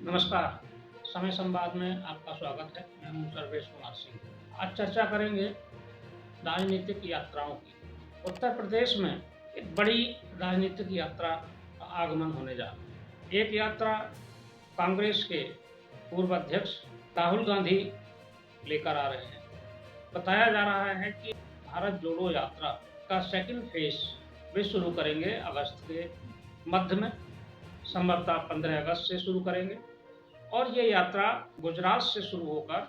नमस्कार, समय संवाद में आपका स्वागत है। मैं हूँ सर्वेश कुमार सिंह। आज चर्चा करेंगे राजनीतिक यात्राओं की। उत्तर प्रदेश में एक बड़ी राजनीतिक यात्रा का आगमन होने जा रहा है। एक यात्रा कांग्रेस के पूर्व अध्यक्ष राहुल गांधी लेकर आ रहे हैं। बताया जा रहा है कि भारत जोड़ो यात्रा का सेकंड फेज वे शुरू करेंगे अगस्त के मध्य में, संभवतः 15 अगस्त से शुरू करेंगे और ये यात्रा गुजरात से शुरू होकर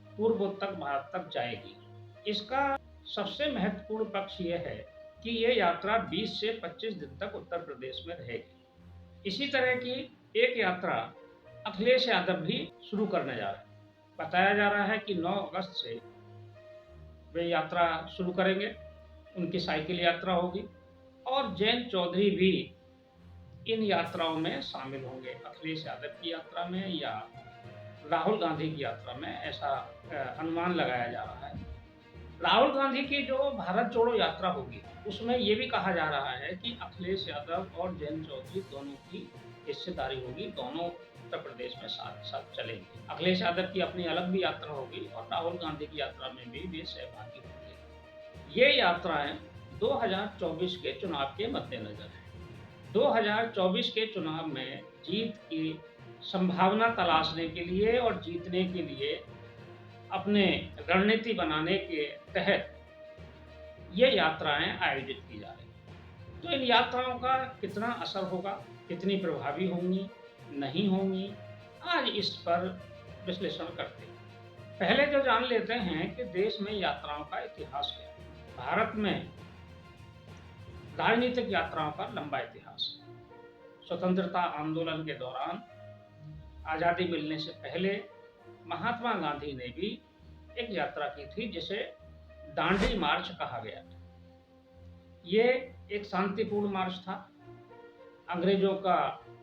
पूर्वोत्तर भारत तक जाएगी। इसका सबसे महत्वपूर्ण पक्ष ये है कि ये यात्रा 20 से 25 दिन तक उत्तर प्रदेश में रहेगी। इसी तरह की एक यात्रा अखिलेश यादव भी शुरू करने जा रहे हैं। बताया जा रहा है कि 9 अगस्त से वे यात्रा शुरू करेंगे, उनकी साइकिल यात्रा होगी और जयंत चौधरी भी इन यात्राओं में शामिल होंगे। अखिलेश यादव की यात्रा में या राहुल गांधी की यात्रा में, ऐसा अनुमान लगाया जा रहा है। राहुल गांधी की जो भारत जोड़ो यात्रा होगी उसमें ये भी कहा जा रहा है कि अखिलेश यादव और जयंत चौधरी दोनों की हिस्सेदारी होगी, दोनों उत्तर प्रदेश में साथ साथ चलेंगे। अखिलेश यादव की अपनी अलग भी यात्रा होगी और राहुल गांधी की यात्रा में भी वे सहभागी होंगे। ये यात्राएं 2024 के चुनाव के मद्देनजर है। 2024 के चुनाव में जीत की संभावना तलाशने के लिए और जीतने के लिए अपने रणनीति बनाने के तहत ये यात्राएं आयोजित की जा रही हैं। तो इन यात्राओं का कितना असर होगा, कितनी प्रभावी होंगी, नहीं होंगी, आज इस पर विश्लेषण करते हैं। पहले जो जान लेते हैं कि देश में यात्राओं का इतिहास क्या है। भारत में राजनीतिक यात्राओं का लंबा इतिहास है। स्वतंत्रता आंदोलन के दौरान, आज़ादी मिलने से पहले महात्मा गांधी ने भी एक यात्रा की थी जिसे दांडी मार्च कहा गया था। ये एक शांतिपूर्ण मार्च था। अंग्रेजों का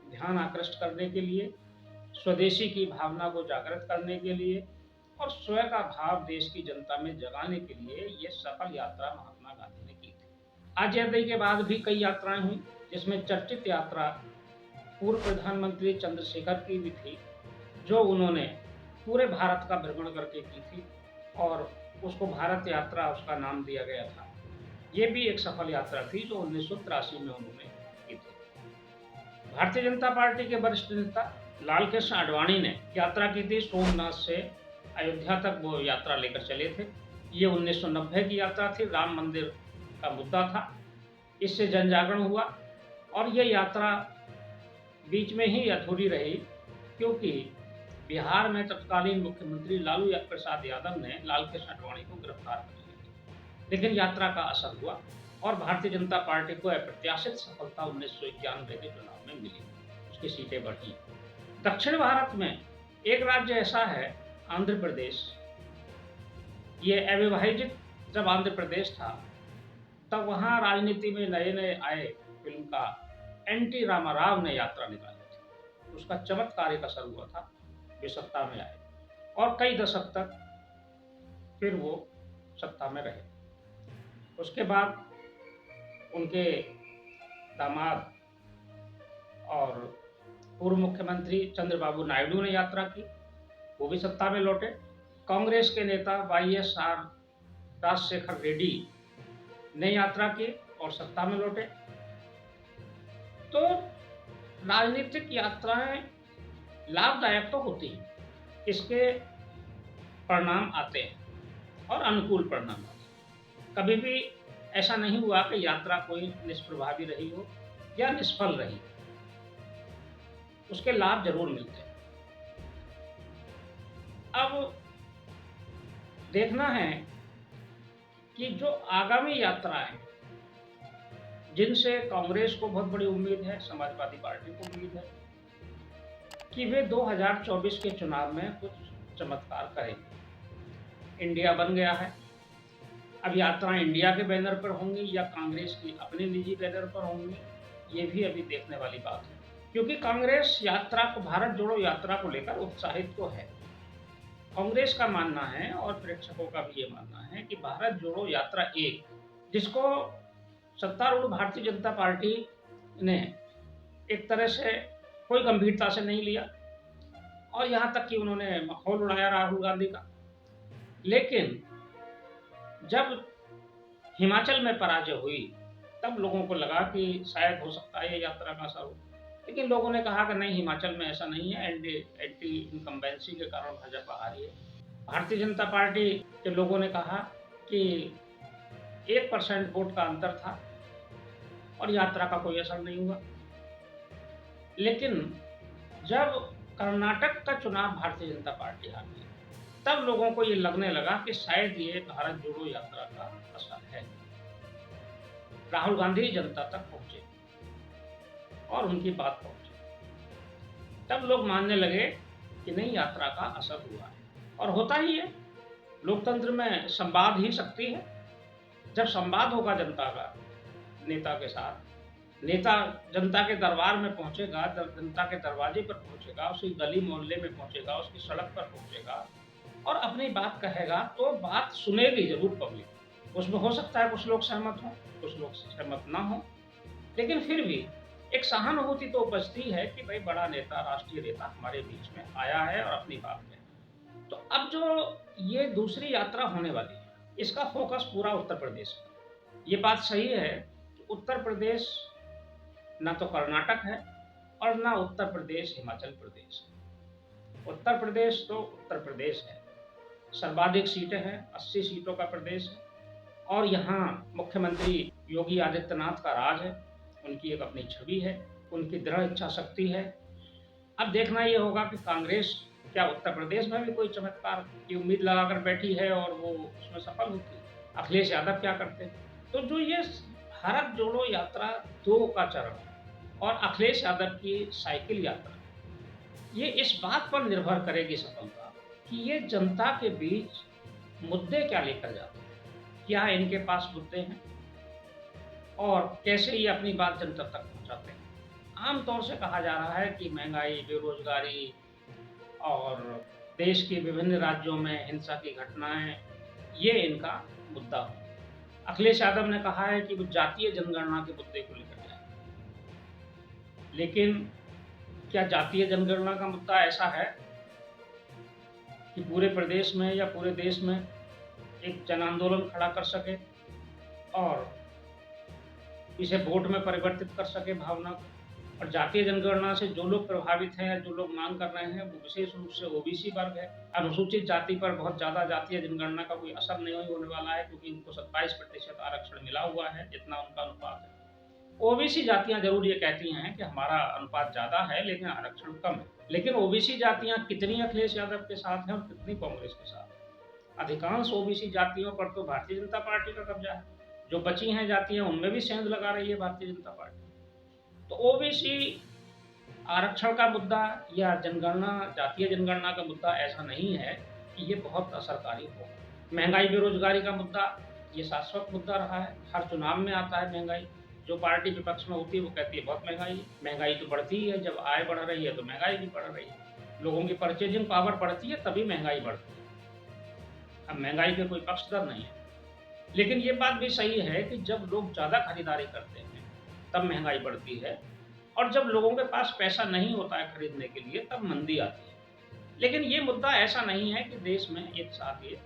ध्यान आकृष्ट करने के लिए, स्वदेशी की भावना को जागृत करने के लिए और स्वयं का भाव देश की जनता में जगाने के लिए ये सफल यात्रा महात्मा गांधी ने की थी। आज़ादी के बाद भी कई यात्राएं हुई, जिसमें चर्चित यात्रा पूर्व प्रधानमंत्री चंद्रशेखर की भी थी, जो उन्होंने पूरे भारत का भ्रमण करके की थी और उसको भारत यात्रा उसका नाम दिया गया था। ये भी एक सफल यात्रा थी जो 1983 में उन्होंने की थी। भारतीय जनता पार्टी के वरिष्ठ नेता लाल कृष्ण आडवाणी ने यात्रा की थी। सोमनाथ से अयोध्या तक वो यात्रा लेकर चले थे। ये 1990 की यात्रा थी, राम मंदिर का मुद्दा था। इससे जन जागरण हुआ और ये यात्रा बीच में ही अधूरी रही क्योंकि बिहार में तत्कालीन मुख्यमंत्री लालू प्रसाद यादव ने लाल कृष्ण आडवाणी को गिरफ्तार कर लिया। लेकिन यात्रा का असर हुआ और भारतीय जनता पार्टी को अप्रत्याशित सफलता 1991 के चुनाव में मिली, उसकी सीटें बढ़ी। दक्षिण भारत में एक राज्य ऐसा है, आंध्र प्रदेश। ये अविभाजित जब आंध्र प्रदेश था तब वहाँ राजनीति में नए नए आए फिल्म का एनटी रामाराव ने यात्रा निकाली थी। उसका चमत्कारिक असर हुआ था, वे सत्ता में आए और कई दशक तक फिर वो सत्ता में रहे। उसके बाद उनके दामाद और पूर्व मुख्यमंत्री चंद्रबाबू नायडू ने यात्रा की, वो भी सत्ता में लौटे। कांग्रेस के नेता वाईएसआर राजशेखर रेड्डी ने यात्रा की और सत्ता में लौटे। तो राजनीतिक यात्राएं लाभदायक तो होती हैं, इसके परिणाम आते हैं और अनुकूल परिणाम आते हैं। कभी भी ऐसा नहीं हुआ कि यात्रा कोई निष्प्रभावी रही हो या निष्फल रही, उसके लाभ जरूर मिलते हैं। अब देखना है कि जो आगामी यात्राएं, जिनसे कांग्रेस को बहुत बड़ी उम्मीद है, समाजवादी पार्टी को उम्मीद है कि वे 2024 के चुनाव में कुछ चमत्कार करेंगे। इंडिया बन गया है, अब यात्राएं इंडिया के बैनर पर होंगी या कांग्रेस की अपने निजी बैनर पर होंगी, ये भी अभी देखने वाली बात है। क्योंकि कांग्रेस यात्रा को, भारत जोड़ो यात्रा को लेकर उत्साहित तो है। कांग्रेस का मानना है और प्रेक्षकों का भी ये मानना है कि भारत जोड़ो यात्रा एक, जिसको सत्तारूढ़ भारतीय जनता पार्टी ने एक तरह से कोई गंभीरता से नहीं लिया, और यहाँ तक कि उन्होंने मखौल उड़ाया राहुल गांधी का। लेकिन जब हिमाचल में पराजय हुई तब लोगों को लगा कि शायद हो सकता है ये यात्रा का असर हो, लेकिन लोगों ने कहा कि नहीं, हिमाचल में ऐसा नहीं है, एंटी इनकम्बेंसी के कारण भाजपा हारी है। भारतीय जनता पार्टी के लोगों ने कहा कि 1% वोट का अंतर था और यात्रा का कोई असर नहीं हुआ। लेकिन जब कर्नाटक का चुनाव भारतीय जनता पार्टी हारी तब लोगों को ये लगने लगा कि शायद ये भारत जोड़ो यात्रा का असर है। राहुल गांधी जनता तक पहुंचे और उनकी बात पहुंची, तब लोग मानने लगे कि नहीं, यात्रा का असर हुआ है। और होता ही है, लोकतंत्र में संवाद ही शक्ति है। जब संवाद होगा जनता का नेता के साथ, नेता जनता के दरबार में पहुंचेगा, जनता के दरवाजे पर पहुंचेगा, उसकी गली मोहल्ले में पहुंचेगा, उसकी सड़क पर पहुंचेगा और अपनी बात कहेगा, तो बात सुनेगी जरूर पब्लिक। उसमें हो सकता है कुछ लोग सहमत हों, कुछ लोग सहमत ना हों, लेकिन फिर भी एक सहानुभूति तो उपजती है कि भाई बड़ा नेता, राष्ट्रीय नेता हमारे बीच में आया है और अपनी बात कहे। तो अब जो ये दूसरी यात्रा होने वाली है, इसका फोकस पूरा उत्तर प्रदेश पर। ये बात सही है कि उत्तर प्रदेश ना तो कर्नाटक है और ना उत्तर प्रदेश हिमाचल प्रदेश है। उत्तर प्रदेश तो उत्तर प्रदेश है, सर्वाधिक सीटें हैं, 80 सीटों का प्रदेश है और यहाँ मुख्यमंत्री योगी आदित्यनाथ का राज है, उनकी एक अपनी छवि है, उनकी दृढ़ इच्छा शक्ति है। अब देखना ये होगा कि कांग्रेस क्या उत्तर प्रदेश में भी कोई चमत्कार की उम्मीद लगाकर बैठी है और वो उसमें सफल होती है। अखिलेश यादव क्या करते हैं। तो जो ये भारत जोड़ो यात्रा 2 का चरण और अखिलेश यादव की साइकिल यात्रा, ये इस बात पर निर्भर करेगी सफलता कि ये जनता के बीच मुद्दे क्या लेकर जाते हैं, क्या इनके पास मुद्दे हैं और कैसे ये अपनी बात जनता तक पहुंचाते हैं। आमतौर से कहा जा रहा है कि महंगाई, बेरोजगारी और देश के विभिन्न राज्यों में हिंसा की घटनाएं, ये इनका मुद्दा हो। अखिलेश यादव ने कहा है कि वो जातीय जनगणना के मुद्दे को लेकर जाए, लेकिन क्या जातीय जनगणना का मुद्दा ऐसा है कि पूरे प्रदेश में या पूरे देश में एक जन आंदोलन खड़ा कर सके और इसे वोट में परिवर्तित कर सके भावना को। और जातीय जनगणना से जो लोग प्रभावित हैं, जो लोग मांग कर रहे हैं, वो विशेष रूप से ओबीसी वर्ग है। अनुसूचित जाति पर बहुत ज़्यादा जातीय जनगणना का कोई असर नहीं होने वाला है, क्योंकि उनको 27% आरक्षण मिला हुआ है, जितना उनका अनुपात है। ओबीसी जातियां जरूर ये कहती हैं कि हमारा अनुपात ज़्यादा है लेकिन आरक्षण कम है, लेकिन ओबीसी जातियां कितनी अखिलेश यादव के साथ हैं और कितनी कांग्रेस के साथ हैं। अधिकांश ओबीसी जातियों पर तो भारतीय जनता पार्टी का कब्जा है। जो बची हैं जातियां, उनमें भी सेंध लगा रही है भारतीय जनता पार्टी। तो ओबीसी आरक्षण का मुद्दा या जनगणना, जातीय जनगणना का मुद्दा ऐसा नहीं है कि ये बहुत असरकारी हो। महंगाई, बेरोजगारी का मुद्दा ये शाश्वत मुद्दा रहा है, हर चुनाव में आता है। महंगाई, जो पार्टी विपक्ष में होती है वो कहती है बहुत महंगाई है। महंगाई तो बढ़ती ही है, जब आय बढ़ रही है तो महंगाई भी बढ़ रही है। लोगों की परचेजिंग पावर बढ़ती है तभी महंगाई बढ़ती है। अब महंगाई के कोई पक्षधर नहीं है, लेकिन ये बात भी सही है कि जब लोग ज़्यादा खरीदारी करते हैं तब महंगाई बढ़ती है और जब लोगों के पास पैसा नहीं होता है खरीदने के लिए तब मंदी आती है। लेकिन ये मुद्दा ऐसा नहीं है कि देश में एक साथ ये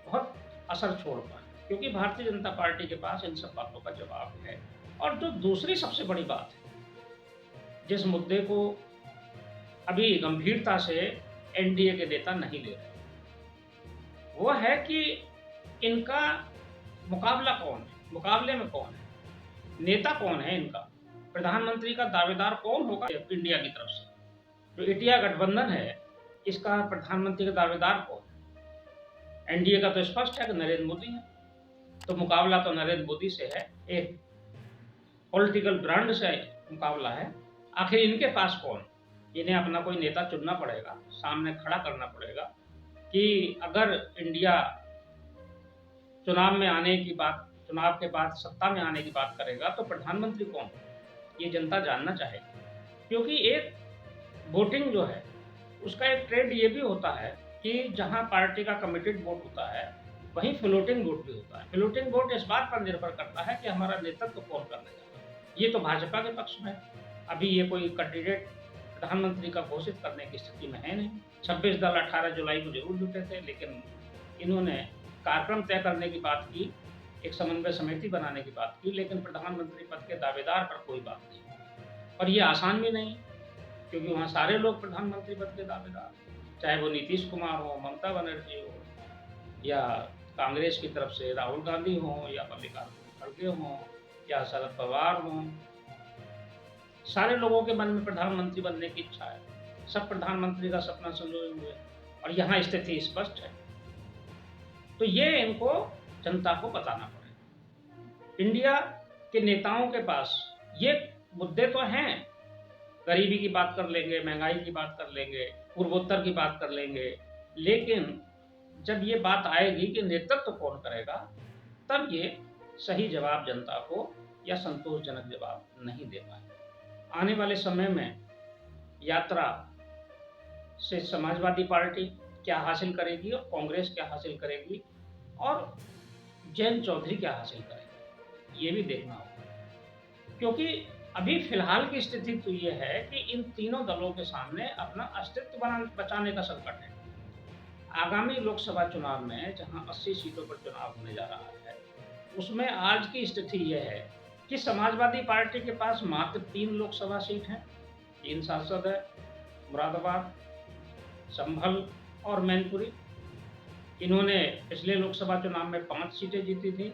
बहुत असर छोड़ पाए, क्योंकि भारतीय जनता पार्टी के पास इन सब बातों का जवाब है। और जो दूसरी सबसे बड़ी बात है, जिस मुद्दे को अभी गंभीरता से एनडीए के नेता नहीं ले रहे, वो है कि इनका मुकाबला कौन है, मुकाबले में कौन है, नेता कौन है इनका, प्रधानमंत्री का दावेदार कौन होगा इंडिया की तरफ से। जो इंडिया गठबंधन है, इसका प्रधानमंत्री का दावेदार कौन है। एनडीए का तो स्पष्ट है कि नरेंद्र मोदी है, तो मुकाबला तो नरेंद्र मोदी से है, एक पॉलिटिकल ब्रांड से मुकाबला है। आखिर इनके पास कौन, इन्हें अपना कोई नेता चुनना पड़ेगा, सामने खड़ा करना पड़ेगा कि अगर इंडिया चुनाव में आने की बात, चुनाव के बाद सत्ता में आने की बात करेगा तो प्रधानमंत्री कौन, ये जनता जानना चाहेगी। क्योंकि एक वोटिंग जो है उसका एक ट्रेंड ये भी होता है कि जहां पार्टी का कमिटेड वोट होता है वहीं फ्लोटिंग वोट भी होता है। फ्लोटिंग वोट इस बात पर निर्भर करता है कि हमारा नेतृत्व कौन करने जा रहा है। ये तो भाजपा के पक्ष में है। अभी ये कोई कैंडिडेट प्रधानमंत्री का घोषित करने की स्थिति में है नहीं। 26 दल 18 जुलाई को जरूर जुटे थे, लेकिन इन्होंने कार्यक्रम तय करने की बात की, एक समन्वय समिति बनाने की बात की, लेकिन प्रधानमंत्री पद के दावेदार पर कोई बात नहीं। और ये आसान भी नहीं, क्योंकि वहाँ सारे लोग प्रधानमंत्री पद के दावेदार, चाहे वो नीतीश कुमार हो, ममता बनर्जी हो, या कांग्रेस की तरफ से राहुल गांधी हो, या मल्लिकार्जुन खड़गे हों, या शरद पवार हों। सारे लोगों के मन में प्रधानमंत्री बनने की इच्छा है, सब प्रधानमंत्री का सपना संजोए हुए, और यहाँ स्थिति स्पष्ट है। तो ये इनको जनता को बताना पड़ेगा। इंडिया के नेताओं के पास ये मुद्दे तो हैं, गरीबी की बात कर लेंगे, महंगाई की बात कर लेंगे, पूर्वोत्तर की बात कर लेंगे, लेकिन जब ये बात आएगी कि नेतृत्व कौन करेगा, तब ये सही जवाब जनता को या संतोषजनक जवाब नहीं दे पाए। आने वाले समय में यात्रा से समाजवादी पार्टी क्या हासिल करेगी और कांग्रेस क्या हासिल करेगी और जयंत चौधरी क्या हासिल करेंगे, ये भी देखना होगा। क्योंकि अभी फिलहाल की स्थिति तो ये है कि इन तीनों दलों के सामने अपना अस्तित्व बचाने का संकट है। आगामी लोकसभा चुनाव में जहां 80 सीटों पर चुनाव होने जा रहा है, उसमें आज की स्थिति यह है कि समाजवादी पार्टी के पास मात्र 3 लोकसभा सीट हैं, 3 सांसद है, मुरादाबाद, संभल और मैनपुरी। इन्होंने पिछले लोकसभा चुनाव में 5 सीटें जीती थी,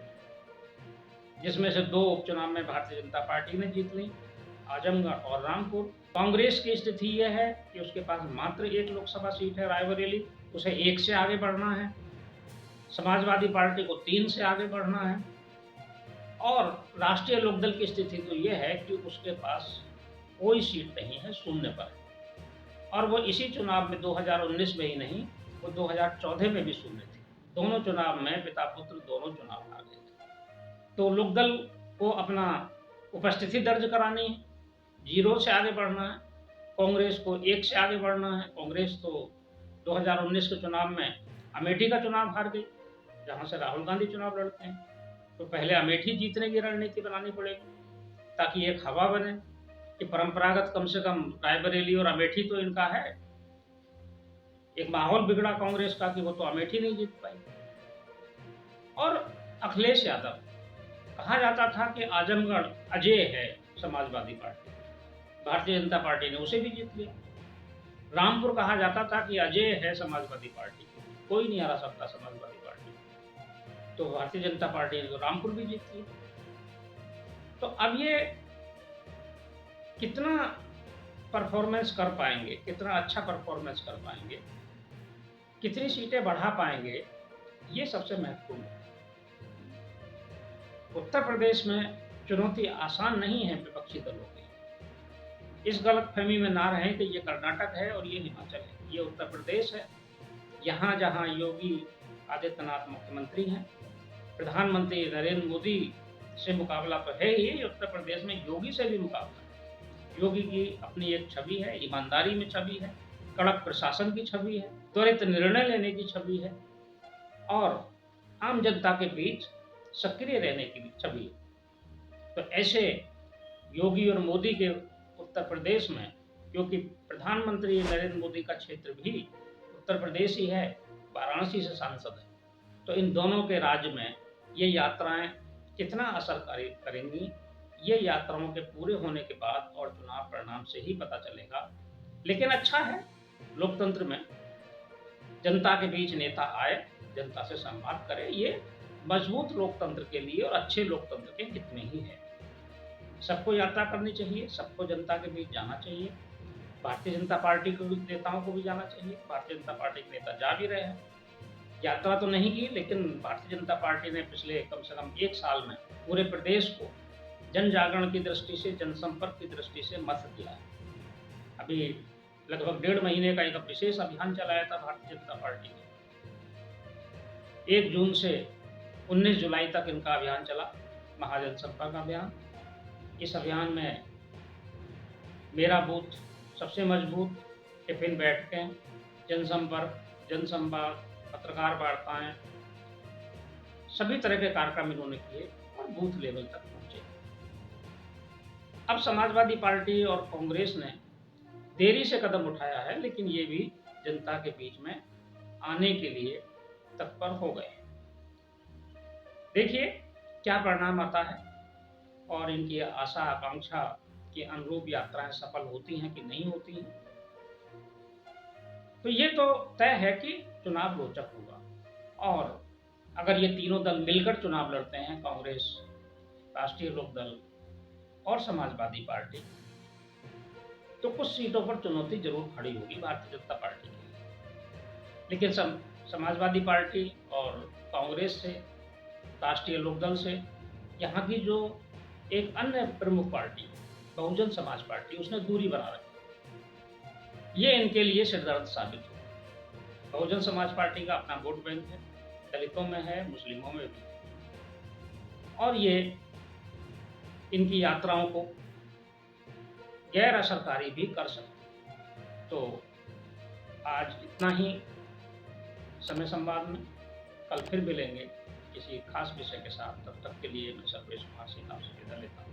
जिसमें से 2 उपचुनाव में भारतीय जनता पार्टी ने जीत ली, आजमगढ़ और रामपुर। कांग्रेस की स्थिति यह है कि उसके पास मात्र 1 लोकसभा सीट है, रायबरेली, उसे 1 से आगे बढ़ना है। समाजवादी पार्टी को 3 से आगे बढ़ना है। और राष्ट्रीय लोकदल की स्थिति तो यह है कि उसके पास कोई सीट नहीं है, शून्य पर है। और वो इसी चुनाव में 2019 में ही नहीं, वो 2014 में भी शून्य थी। दोनों चुनाव में पिता पुत्र दोनों चुनाव हार गए थे। तो लोकदल को अपना उपस्थिति दर्ज करानी है, 0 से आगे बढ़ना है। कांग्रेस को 1 से आगे बढ़ना है। कांग्रेस तो 2019 के चुनाव में अमेठी का चुनाव हार गई, जहां से राहुल गांधी चुनाव लड़ते हैं। तो पहले अमेठी जीतने की रणनीति बनानी पड़ेगी, ताकि एक हवा बने कि परंपरागत कम से कम रायबरेली और अमेठी तो इनका है। एक माहौल बिगड़ा कांग्रेस का कि वो तो अमेठी नहीं जीत पाई। और अखिलेश यादव, कहा जाता था कि आजमगढ़ अजय है समाजवादी पार्टी, भारतीय जनता पार्टी ने उसे भी जीत लिया। रामपुर कहा जाता था कि अजय है समाजवादी पार्टी, कोई नहीं हरा सकता समाजवादी पार्टी, तो भारतीय जनता पार्टी ने तो रामपुर भी जीत लिया। तो अब ये कितना परफॉर्मेंस कर पाएंगे, कितना अच्छा परफॉर्मेंस कर पाएंगे, कितनी सीटें बढ़ा पाएंगे, ये सबसे महत्वपूर्ण है। उत्तर प्रदेश में चुनौती आसान नहीं है विपक्षी दलों की। इस गलतफहमी में ना रहें कि ये कर्नाटक है और ये हिमाचल है, ये उत्तर प्रदेश है। यहाँ जहाँ योगी आदित्यनाथ मुख्यमंत्री हैं, प्रधानमंत्री नरेंद्र मोदी से मुकाबला तो है ही, उत्तर प्रदेश में योगी से भी मुकाबला है। योगी की अपनी एक छवि है, ईमानदारी में छवि है, कड़क प्रशासन की छवि है, त्वरित निर्णय लेने की छवि है, और आम जनता के बीच सक्रिय रहने की भी छवि है। तो ऐसे योगी और मोदी के उत्तर प्रदेश में, क्योंकि प्रधानमंत्री नरेंद्र मोदी का क्षेत्र भी उत्तर प्रदेश ही है, वाराणसी से सांसद है, तो इन दोनों के राज्य में ये यात्राएं कितना असर करेंगी, ये यात्राओं के पूरे होने के बाद और चुनाव परिणाम से ही पता चलेगा। लेकिन अच्छा है, लोकतंत्र में जनता के बीच नेता आए, जनता से संवाद करे, ये मजबूत लोकतंत्र के लिए और अच्छे लोकतंत्र के हित में ही है। सबको यात्रा करनी चाहिए, सबको जनता के बीच जाना चाहिए। भारतीय जनता पार्टी के नेताओं को भी जाना चाहिए। भारतीय जनता पार्टी के नेता जा भी रहे हैं, यात्रा तो नहीं की, लेकिन भारतीय जनता पार्टी ने पिछले कम से कम 1 साल में पूरे प्रदेश को जन जागरण की दृष्टि से, जनसंपर्क की दृष्टि से मत दिया है। अभी लगभग 1.5 महीने का एक विशेष अभियान चलाया था भारतीय जनता पार्टी ने। 1 जून से 19 जुलाई तक इनका अभियान चला, महाजन संपर्क अभियान। इस अभियान में मेरा बूथ सबसे मजबूत, टिफिन बैठकें, जनसंपर्क, जनसंवाद, पत्रकार वार्ताएं, सभी तरह के कार्यक्रम इन्होंने किए और बूथ लेवल तक पहुंचे। अब समाजवादी पार्टी और कांग्रेस ने देरी से कदम उठाया है, लेकिन ये भी जनता के बीच में आने के लिए तत्पर हो गए। देखिए क्या परिणाम आता है और इनकी आशा आकांक्षा के अनुरूप यात्राएं सफल होती हैं कि नहीं होती हैं। तो ये तो तय है कि चुनाव रोचक होगा, और अगर ये तीनों दल मिलकर चुनाव लड़ते हैं, कांग्रेस, राष्ट्रीय लोकदल और समाजवादी पार्टी, तो कुछ सीटों पर चुनौती जरूर खड़ी होगी भारतीय जनता पार्टी के लिए। लेकिन समाजवादी पार्टी और कांग्रेस से, राष्ट्रीय लोकदल से, यहाँ की जो एक अन्य प्रमुख पार्टी बहुजन समाज पार्टी, उसने दूरी बना रखी। ये इनके लिए सिरदर्द साबित हो। बहुजन समाज पार्टी का अपना वोट बैंक है, दलितों में है, मुस्लिमों में भी है, और ये इनकी यात्राओं को गैर असरकारी भी कर सकते। तो आज इतना ही समय संवाद में, कल फिर मिलेंगे किसी खास विषय के साथ। तब तक के लिए मैं सर्वेश कुमार सिंह आपसे विदा लेता हूँ।